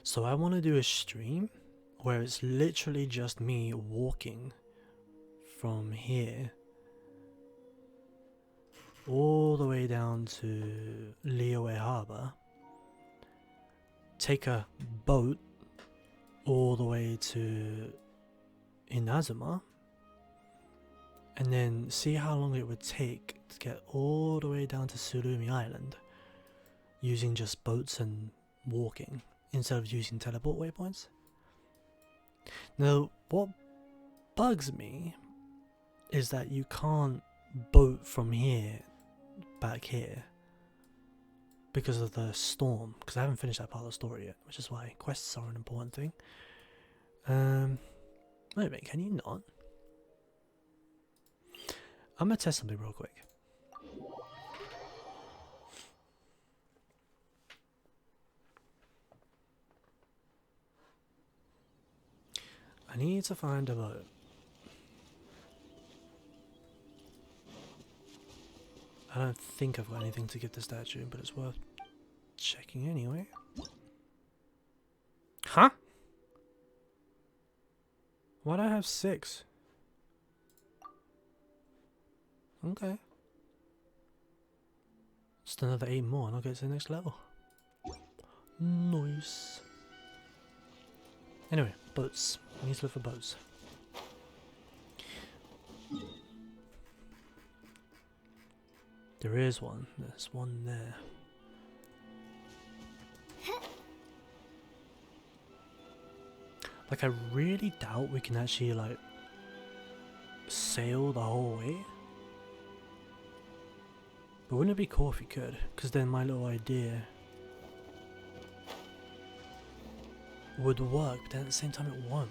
So I want to do a stream where it's literally just me walking from here all the way down to Liyue Harbour, take a boat all the way to Inazuma, and then see how long it would take to get all the way down to Surumi Island using just boats and walking instead of using teleport waypoints. Now, what bugs me is that you can't boat from here back here because of the storm, because I haven't finished that part of the story yet, which is why quests are an important thing. Wait a minute, can you not? I'm gonna test something real quick. I need to find a boat. I don't think I've got anything to give the statue, but it's worth checking anyway. Huh? Why'd I have 6? Okay. Just another 8 more and I'll get to the next level. Nice. Anyway, boats. I need to look for boats. There is one. There's one there. Like, I really doubt we can actually, like, sail the whole way. But wouldn't it be cool if we could? Because then my little idea would work, but then at the same time it won't.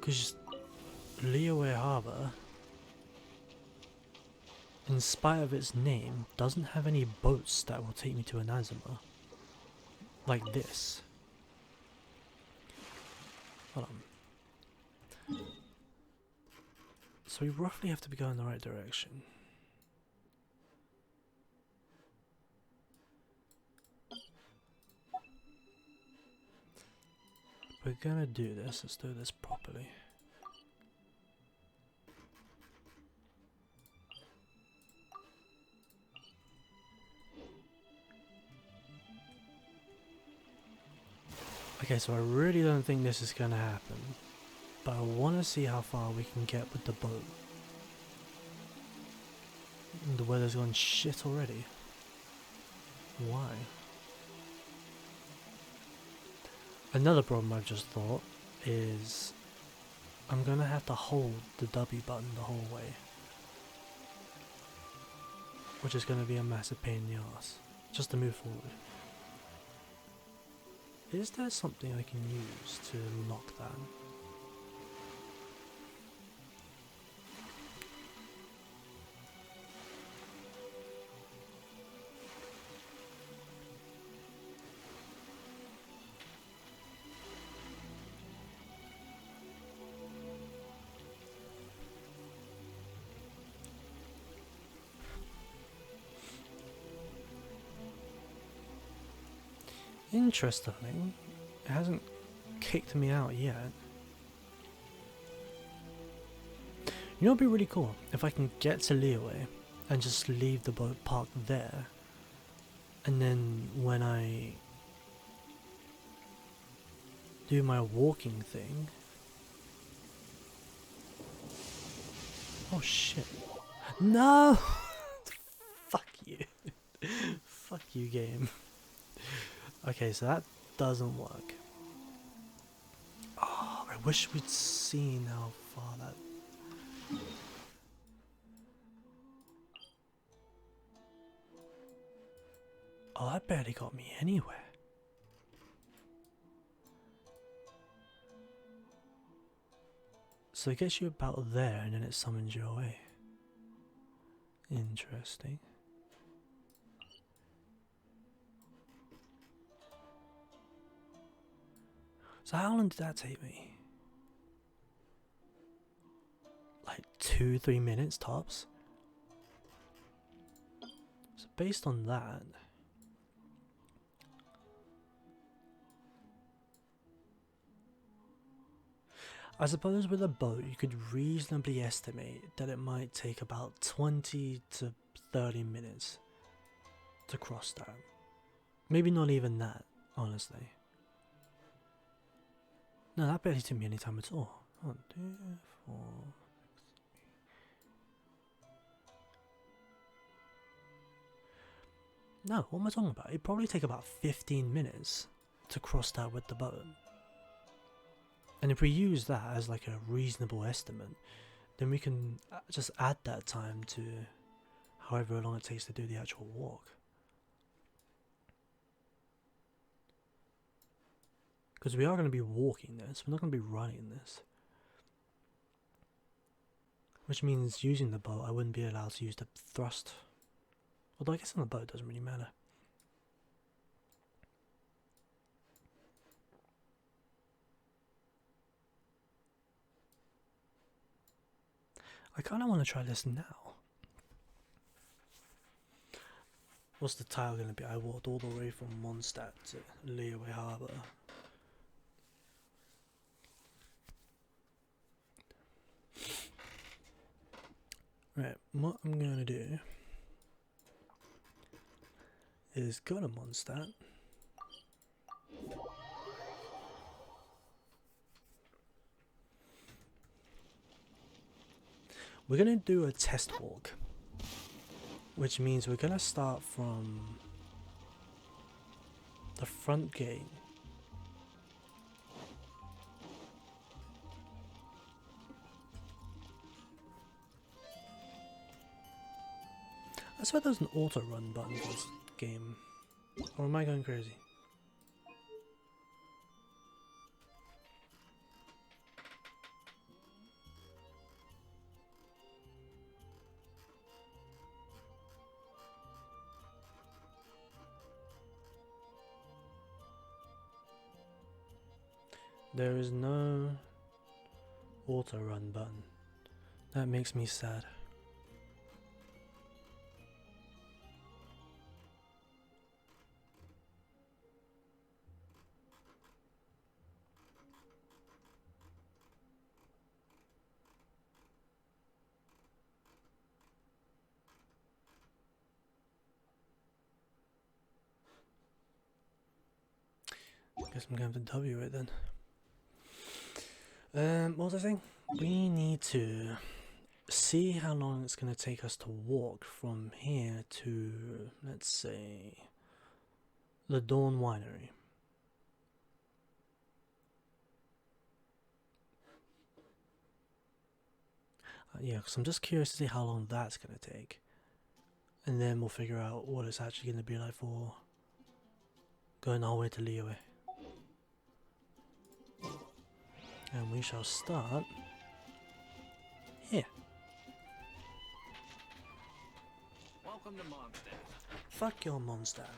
Because Liyue Harbour, in spite of its name, doesn't have any boats that will take me to Inazuma. Like this. Hold on. So we roughly have to be going the right direction. We're gonna do this, let's do this properly. Okay, so I really don't think this is gonna happen, but I want to see how far we can get with the boat. And the weather's gone shit already. Why? Another problem I've just thought is I'm gonna have to hold the W button the whole way, which is gonna be a massive pain in the ass just to move forward. Is there something I can use to lock that? Interestingly, it hasn't kicked me out yet. You know, it'd be really cool if I can get to Liyue and just leave the boat parked there, and then when I do my walking thing. Oh shit. No! Fuck you. Fuck you, game. Okay, so that doesn't work. Oh, I wish we'd seen how far that... Oh, that barely got me anywhere. So it gets you about there and then it summons you away. Interesting. So how long did that take me? Like 2-3 minutes tops? So based on that, I suppose with a boat you could reasonably estimate that it might take about 20 to 30 minutes to cross that. Maybe not even that, honestly. No, that barely took me any time at all. 1, 2, 4. No, what am I talking about? It'd probably take about 15 minutes to cross that with the boat. And if we use that as like a reasonable estimate, then we can just add that time to however long it takes to do the actual walk. Because we are going to be walking this, we're not going to be running this. Which means using the boat, I wouldn't be allowed to use the thrust. Although I guess on the boat it doesn't really matter. I kind of want to try this now. What's the title going to be? I walked all the way from Mondstadt to Liyue Harbour. Right, what I'm going to do is go to Mondstadt. We're going to do a test walk, which means we're going to start from the front gate. I swear there's an auto run button for this game, or am I going crazy? There is no auto run button. That makes me sad. Guess I'm going to W it then. What was I saying? We need to see how long it's going to take us to walk from here to, let's say, the Dawn Winery. Yeah, because I'm just curious to see how long that's going to take. And then we'll figure out what it's actually going to be like for going all the way to Liyue. And we shall start here. Welcome to Mondstadt. Fuck your Mondstadt.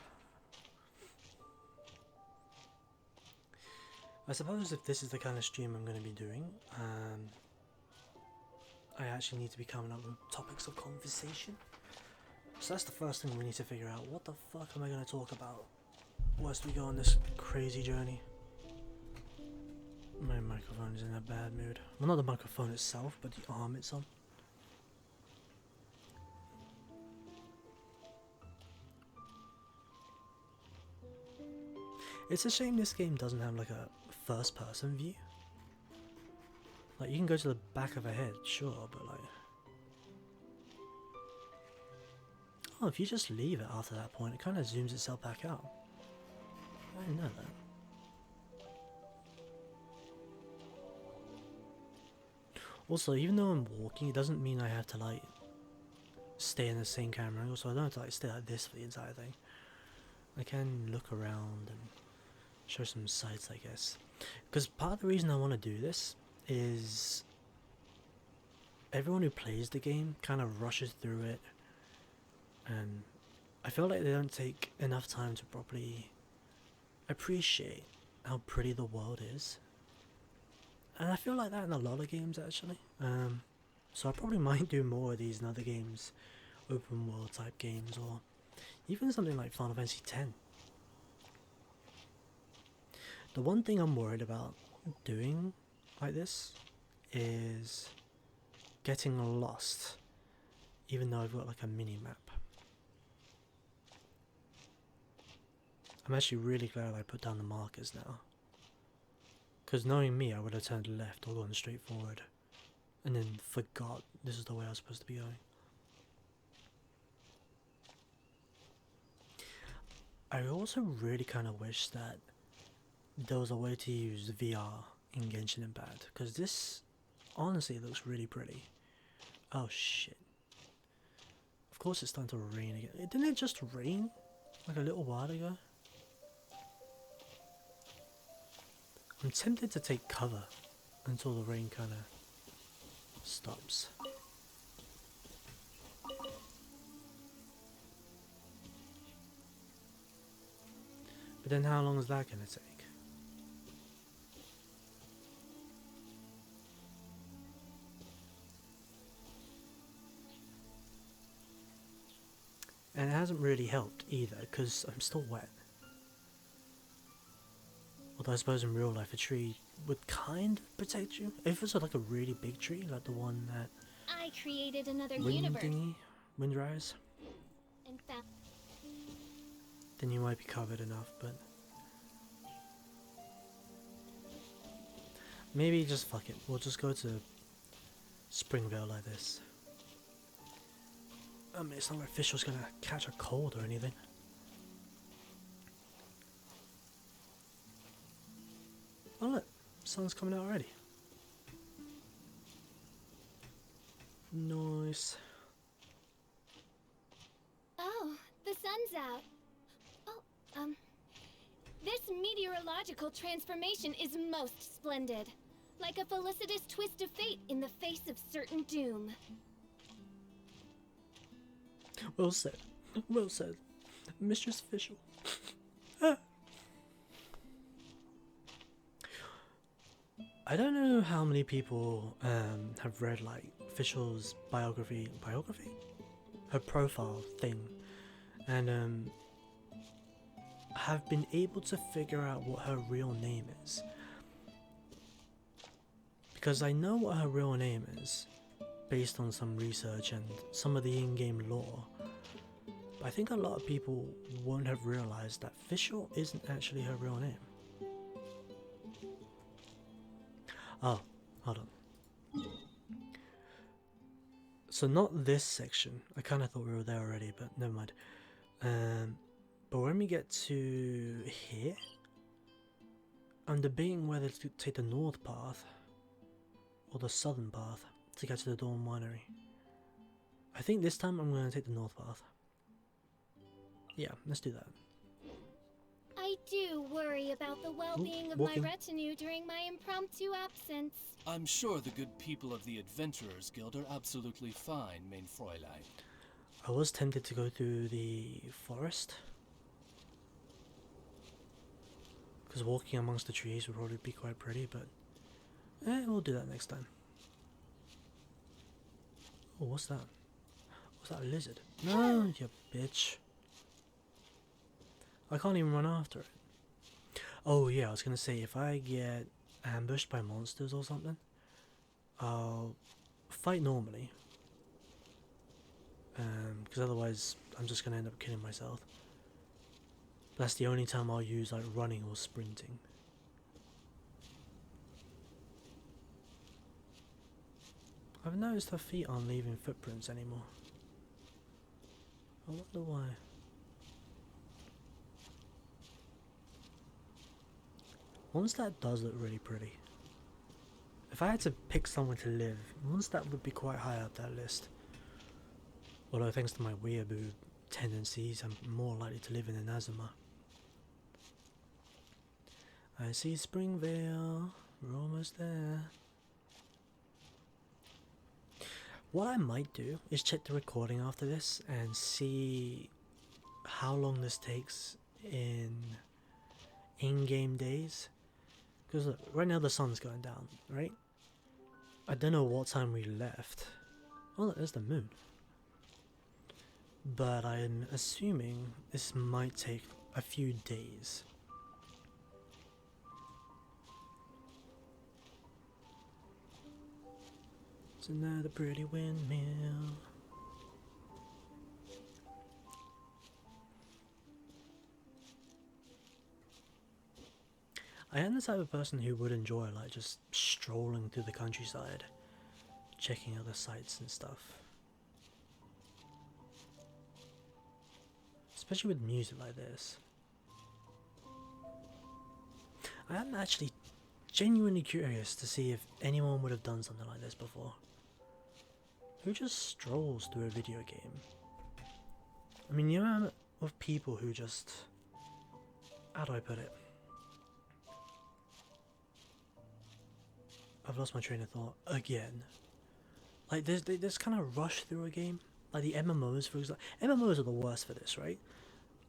I suppose if this is the kind of stream I'm going to be doing, I actually need to be coming up with topics of conversation. So that's the first thing we need to figure out. What the fuck am I going to talk about whilst we go on this crazy journey? My microphone is in a bad mood. Well, not the microphone itself, but the arm it's on. It's a shame this game doesn't have like a first person view. Like you can go to the back of a head, sure, but like... Oh, if you just leave it after that point, it kind of zooms itself back out. I didn't know that. Also, even though I'm walking, it doesn't mean I have to like stay in the same camera angle, so I don't have to like stay like this for the entire thing. I can look around and show some sights, I guess. Because part of the reason I want to do this is everyone who plays the game kind of rushes through it, and I feel like they don't take enough time to properly appreciate how pretty the world is. And I feel like that in a lot of games actually. So I probably might do more of these in other games, open world type games, or even something like Final Fantasy X. The one thing I'm worried about doing like this is getting lost, even though I've got like a mini map. I'm actually really glad I put down the markers now, because knowing me, I would have turned left or gone straight forward and then forgot this is the way I was supposed to be going. I also really kind of wish that there was a way to use VR in Genshin Impact, because this honestly looks really pretty. Oh shit. Of course it's starting to rain again. Didn't it just rain like a little while ago? I'm tempted to take cover until the rain kind of stops. But then how long is that going to take? And it hasn't really helped either, because I'm still wet. Although I suppose in real life a tree would kind of protect you. If it was like a really big tree, like the one that I created another universe. Windrise, In fact, then you might be covered enough, but maybe just fuck it. We'll just go to Springvale like this. I mean, it's not like Fischl's gonna catch a cold or anything. Oh look, sun's coming out already. Nice. oh, the sun's out. Oh, this meteorological transformation is most splendid. Like a felicitous twist of fate in the face of certain doom. Well said. Well said. Mistress Fischl. I don't know how many people have read like Fischl's biography, her profile thing, and have been able to figure out what her real name is. Because I know what her real name is, based on some research and some of the in-game lore. But I think a lot of people won't have realized that Fischl isn't actually her real name. Oh, hold on. So not this section. I kind of thought we were there already, but never mind. But when we get to here, I'm debating whether to take the north path or the southern path to get to the Dawn Winery. I think this time I'm going to take the north path. Yeah, let's do that. I do worry about the well-being of my retinue during my impromptu absence. I'm sure the good people of the Adventurers Guild are absolutely fine, mein Fräulein. I was tempted to go through the forest, because walking amongst the trees would probably be quite pretty, but we'll do that next time. Oh, what's that? What's that, a lizard? No, you bitch. I can't even run after it. Oh yeah, I was gonna say, if I get ambushed by monsters or something, I'll fight normally. Because otherwise I'm just gonna end up killing myself. That's the only time I'll use like running or sprinting. I've noticed her feet aren't leaving footprints anymore. I wonder why. Mondstadt does look really pretty. If I had to pick somewhere to live, Mondstadt would be quite high up that list. Although thanks to my weeaboo tendencies, I'm more likely to live in an Azuma. I see Springvale. We're almost there. What I might do is check the recording after this and see how long this takes in-game days. Because look, right now the sun's going down, right? I don't know what time we left. Oh look, there's the moon. But I'm assuming this might take a few days. It's another pretty windmill. I am the type of person who would enjoy like just strolling through the countryside, checking out the sights and stuff. Especially with music like this. I am actually genuinely curious to see if anyone would have done something like this before. Who just strolls through a video game? I mean, the amount of people who just... How do I put it? I've lost my train of thought again. Like, there's kind of rush through a game. Like the MMOs, for example. MMOs are the worst for this, right?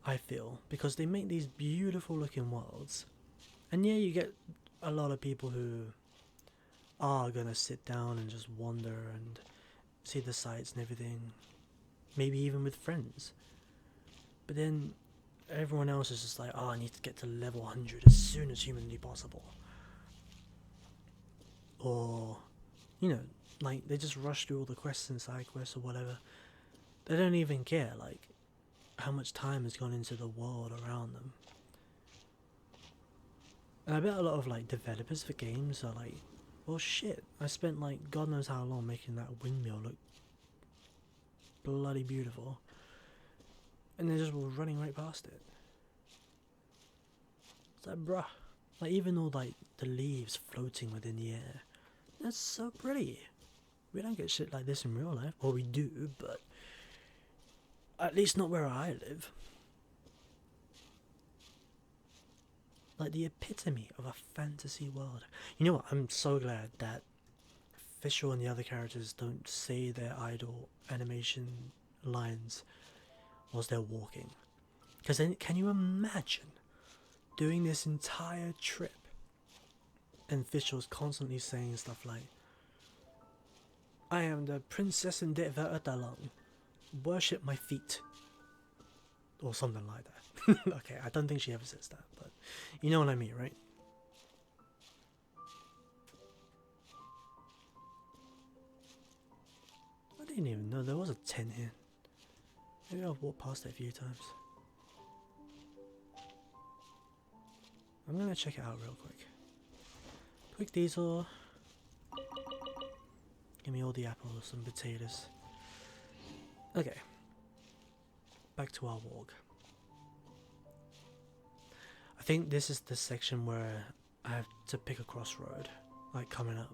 I feel. Because they make these beautiful looking worlds. And yeah, you get a lot of people who are gonna sit down and just wander and see the sights and everything. Maybe even with friends. But then everyone else is just like, oh, I need to get to level 100 as soon as humanly possible. Or, you know, like they just rush through all the quests and side quests or whatever. They don't even care, like, how much time has gone into the world around them. And I bet a lot of, like, developers for games are like, well, shit, I spent, like, God knows how long making that windmill look bloody beautiful. And they're just running right past it. It's like, bruh. Like, even all, like, the leaves floating within the air. That's so pretty. We don't get shit like this in real life. Well, we do, but... at least not where I live. Like the epitome of a fantasy world. You know what? I'm so glad that Fischl and the other characters don't say their idle animation lines whilst they're walking. Because then, can you imagine doing this entire trip and Fischl's constantly saying stuff like, I am the princess in TailoftheDevil. Worship my feet. Or something like that. Okay, I don't think she ever says that, but you know what I mean, right? I didn't even know there was a tent here. Maybe I've walked past it a few times. I'm gonna check it out real quick. Quick diesel. Give me all the apples and potatoes. Okay. Back to our walk. I think this is the section where I have to pick a crossroad, like coming up.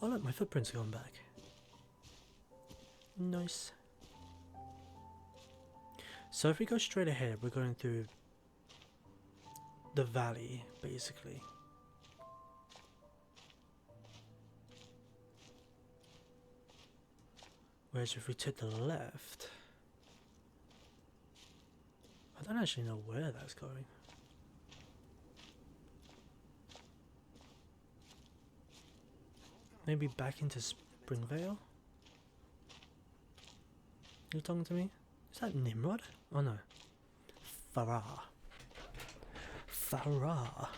Oh look, my footprints are going back. Nice. So if we go straight ahead, we're going through the valley, basically. Whereas if we took the left, I don't actually know where that's going. Maybe back into Springvale? You talking to me? Is that Nimrod? Oh no. Farah. Farah.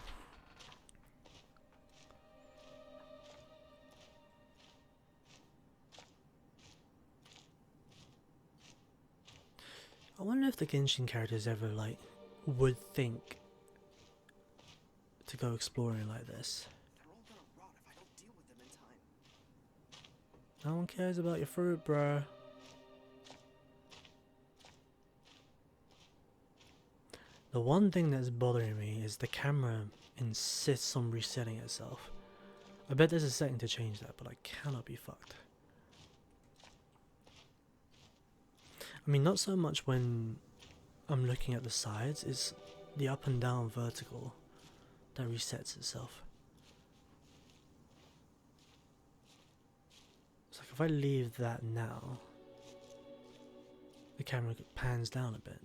I wonder if the Genshin characters ever, like, would think to go exploring like this. They're all gonna rot if I don't deal with them in time. No one cares about your fruit, bruh. The one thing that's bothering me is the camera insists on resetting itself. I bet there's a setting to change that, but I cannot be fucked. I mean, not so much when I'm looking at the sides, it's the up and down vertical that resets itself. It's like if I leave that now, the camera pans down a bit.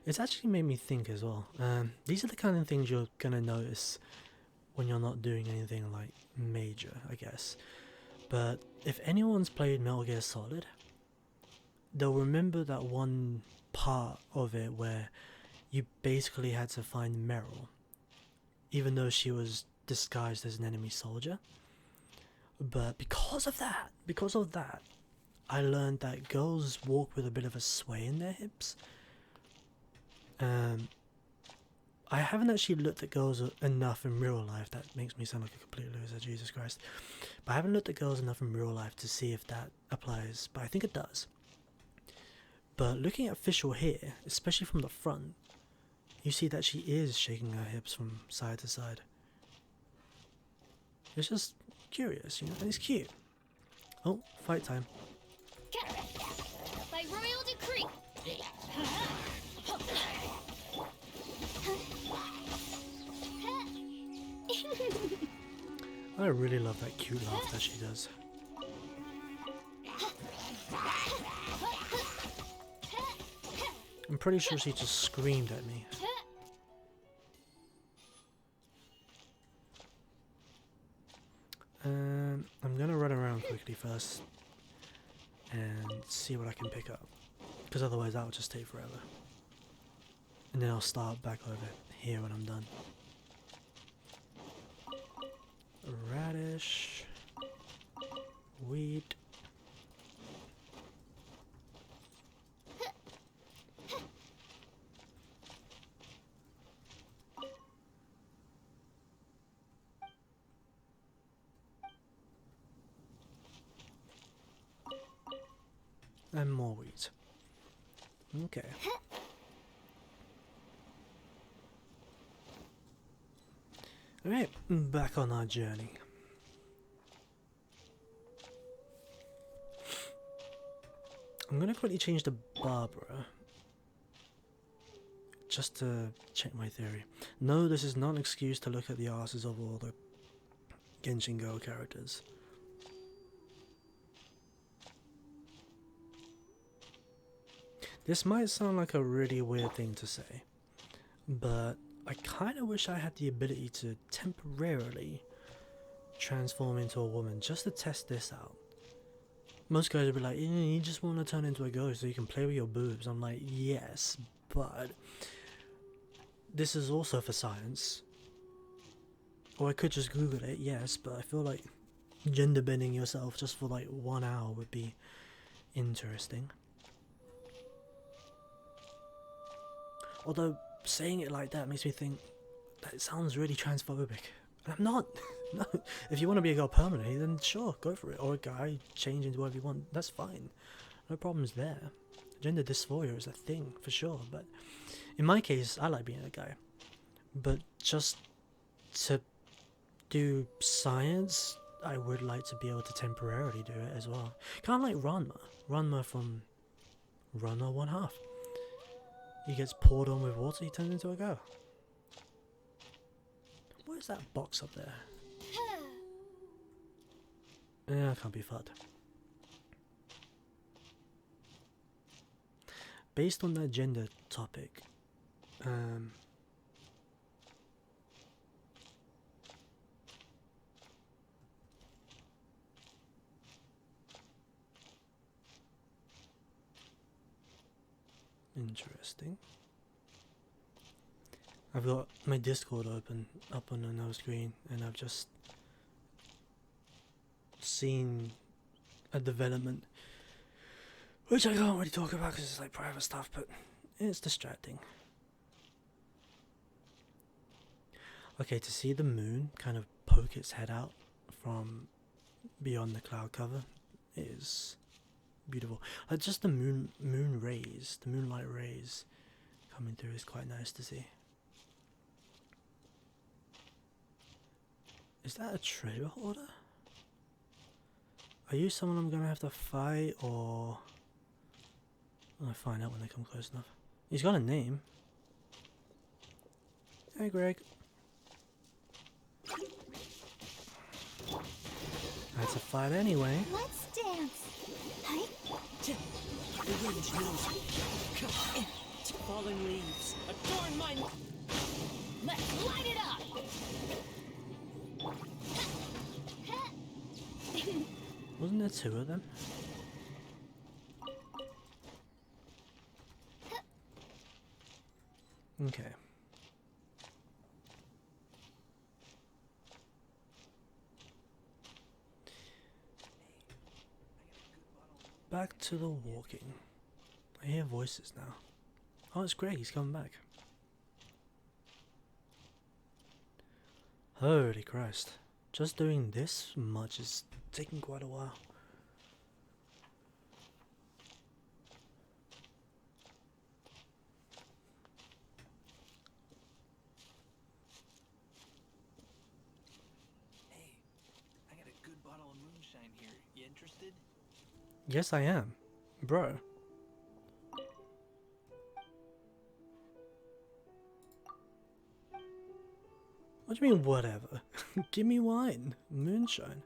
It's actually made me think as well. These are the kind of things you're gonna notice when you're not doing anything like major, I guess. But if anyone's played Metal Gear Solid, they'll remember that one part of it where you basically had to find Meryl, even though she was disguised as an enemy soldier. But because of that, I learned that girls walk with a bit of a sway in their hips. I haven't actually looked at girls enough in real life. That makes me sound like a complete loser, Jesus Christ. But I haven't looked at girls enough in real life to see if that applies, but I think it does. But looking at Fischl here, especially from the front, you see that she is shaking her hips from side to side. It's just curious, you know, and it's cute. Oh, fight time. By royal decree. I really love that cute laugh that she does. I'm pretty sure she just screamed at me. I'm gonna run around quickly first and see what I can pick up, because otherwise that will just take forever. And then I'll start back over here when I'm done. Radish, wheat. And more wheat. Okay. Alright, back on our journey. I'm gonna quickly change to Barbara, just to check my theory. No, this is not an excuse to look at the asses of all the Genshin Girl characters. This might sound like a really weird thing to say, but I kind of wish I had the ability to temporarily transform into a woman just to test this out. Most guys would be like, you just want to turn into a ghost so you can play with your boobs. I'm like, yes, but this is also for science. Or I could just Google it, yes, but I feel like gender bending yourself just for like 1 hour would be interesting. Although saying it like that makes me think that it sounds really transphobic. And I'm not. No. If you want to be a girl permanently, then sure, go for it. Or a guy, change into whatever you want. That's fine. No problems there. Gender dysphoria is a thing, for sure. But in my case, I like being a guy. But just to do science, I would like to be able to temporarily do it as well. Kind of like Ranma. Ranma from Ranma 1/2. He gets poured on with water, he turns into a girl. What is that box up there? Yeah, I can't be fucked. Based on that gender topic, interesting. I've got my Discord open up on another screen, and I've just seen a development which I can't really talk about because it's like private stuff, but it's distracting. Okay, to see the moon kind of poke its head out from beyond the cloud cover is beautiful. Like just the moon rays, the moonlight rays coming through is quite nice to see. Is that a treasure hoarder? Are you someone I'm gonna have to fight, or I'll find out when they come close enough. He's got a name. Hey, Greg. That's a fight anyway. Let's dance. Hi. The wind knows me. Falling leaves adorn my... Let's light it up. Wasn't there two of them? Okay. Back to the walking. I hear voices now. Oh, it's Greg, he's coming back. Holy Christ. Just doing this much is taking quite a while. Hey, I got a good bottle of moonshine here. You interested? Yes, I am. Bro. What do you mean, whatever? Give me wine. Moonshine.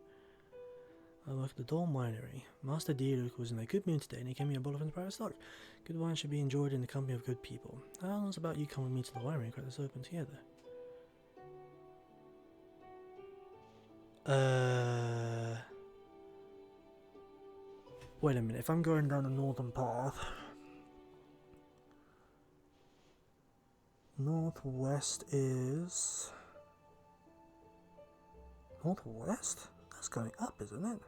I work at the Dawn Winery. Master Diluc was in a good mood today and he gave me a bottle from the private stock. Good wine should be enjoyed in the company of good people. How long is about you come with me to the winery and crack this open together? Wait a minute, if I'm going down the northern path... Northwest is... Northwest? That's going up, isn't it?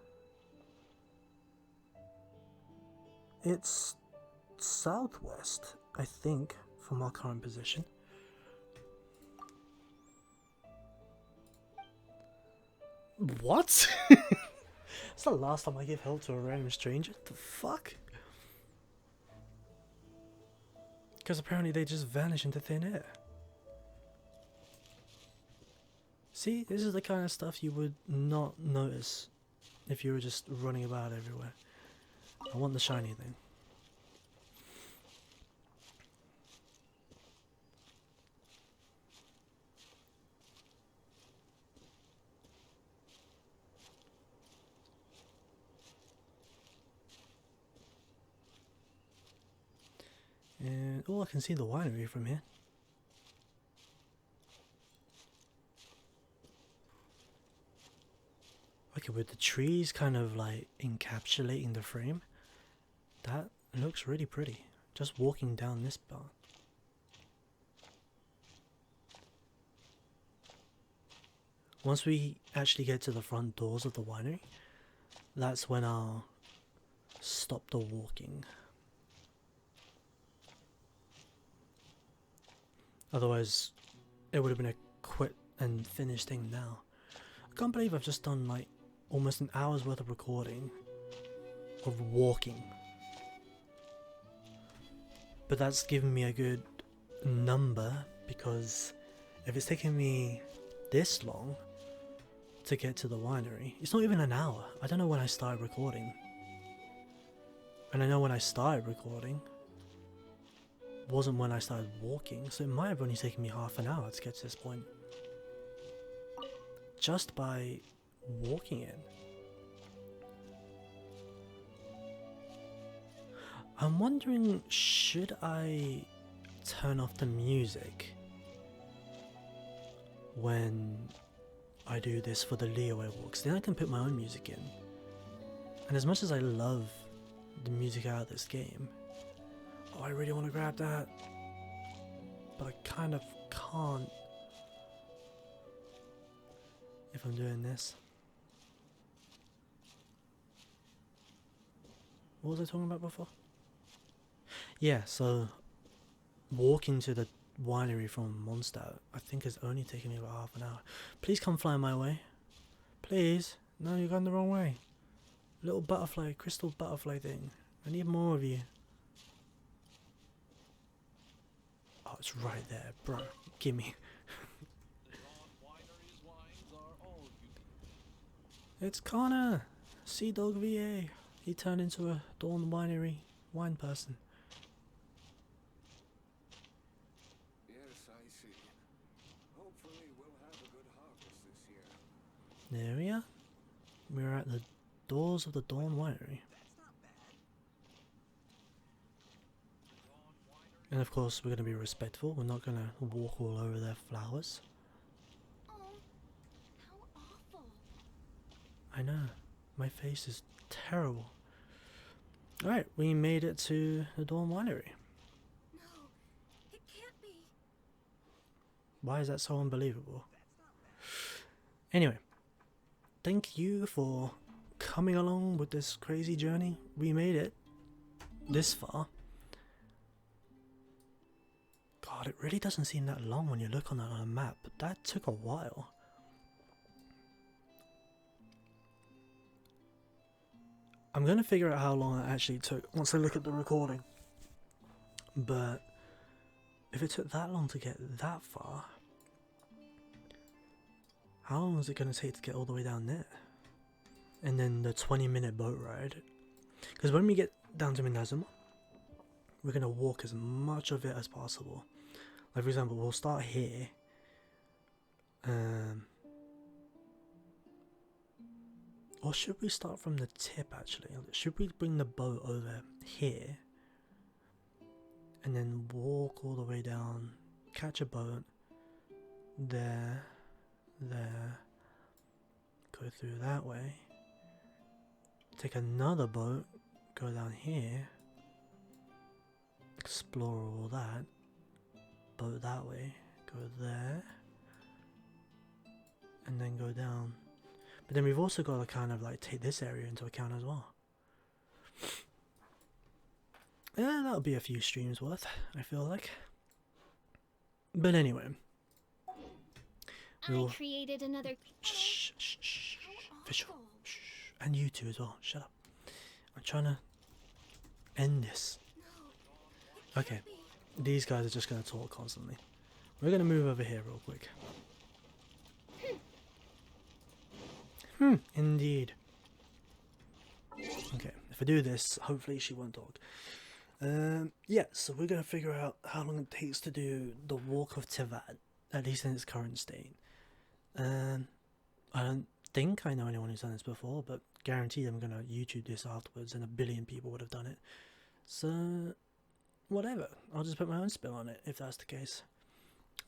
It's southwest, I think, from our current position. What? It's the last time I give help to a random stranger. The fuck? Because apparently they just vanish into thin air. See, this is the kind of stuff you would not notice if you were just running about everywhere. I want the shiny thing. And oh, I can see the winery from here. Okay, with the trees kind of like encapsulating the frame, that looks really pretty. Just walking down this path. Once we actually get to the front doors of the winery, that's when I'll stop the walking. Otherwise, it would have been a quit and finish thing now. I can't believe I've just done like almost an hour's worth of recording of walking. But that's given me a good number, because if it's taking me this long to get to the winery, it's not even an hour. I don't know when I started recording. And I know when I started recording wasn't when I started walking, so it might have only taken me half an hour to get to this point. Just by walking in. I'm wondering, should I turn off the music when I do this for the Leeway walks? Then I can put my own music in. And as much as I love the music out of this game, oh, I really want to grab that, but I kind of can't if I'm doing this. What was I talking about before? Yeah, so walking to the winery from Mondstadt, I think is only taking me about half an hour. Please come fly my way. Please. No, you're going the wrong way. Little butterfly, crystal butterfly thing. I need more of you. Oh, it's right there, bro. Gimme. It's Connor! Sea Dog VA. He turned into a Dawn Winery wine person. Yes, I see. Hopefully we'll have a good harvest this year. There we are. We're at the doors of the Dawn Winery. And of course we're going to be respectful. We're not going to walk all over their flowers. Oh, how awful. I know. My face is terrible. Alright, we made it to the Dawn Winery. No, it can't be. Why is that so unbelievable? Anyway, thank you for coming along with this crazy journey. We made it this far. God, it really doesn't seem that long when you look on it on a map, but that took a while. I'm gonna figure out how long it actually took once I look at the recording. But if it took that long to get that far, how long is it gonna take to get all the way down there? And then the 20-minute boat ride. Because when we get down to Minazuma, we're gonna walk as much of it as possible. Like for example, we'll start here. Or should we start from the tip actually? Should we bring the boat over here? And then walk all the way down, catch a boat, there, go through that way, take another boat, go down here, explore all that, boat that way, go there, and then go down. But then we've also got to kind of like take this area into account as well. Yeah, that'll be a few streams worth, I feel like. But anyway. I created another... Shh, shh, shh, Fischl. Shh. And you two as well, shut up. I'm trying to end this. Okay, these guys are just going to talk constantly. We're going to move over here real quick. Indeed. Okay, if I do this, hopefully she won't talk. Yeah, so we're going to figure out how long it takes to do the Walk of Tivat, at least in its current state. I don't think I know anyone who's done this before, but guaranteed I'm going to YouTube this afterwards and a billion people would have done it. So, whatever. I'll just put my own spin on it if that's the case.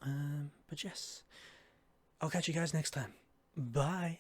But yes, I'll catch you guys next time. Bye.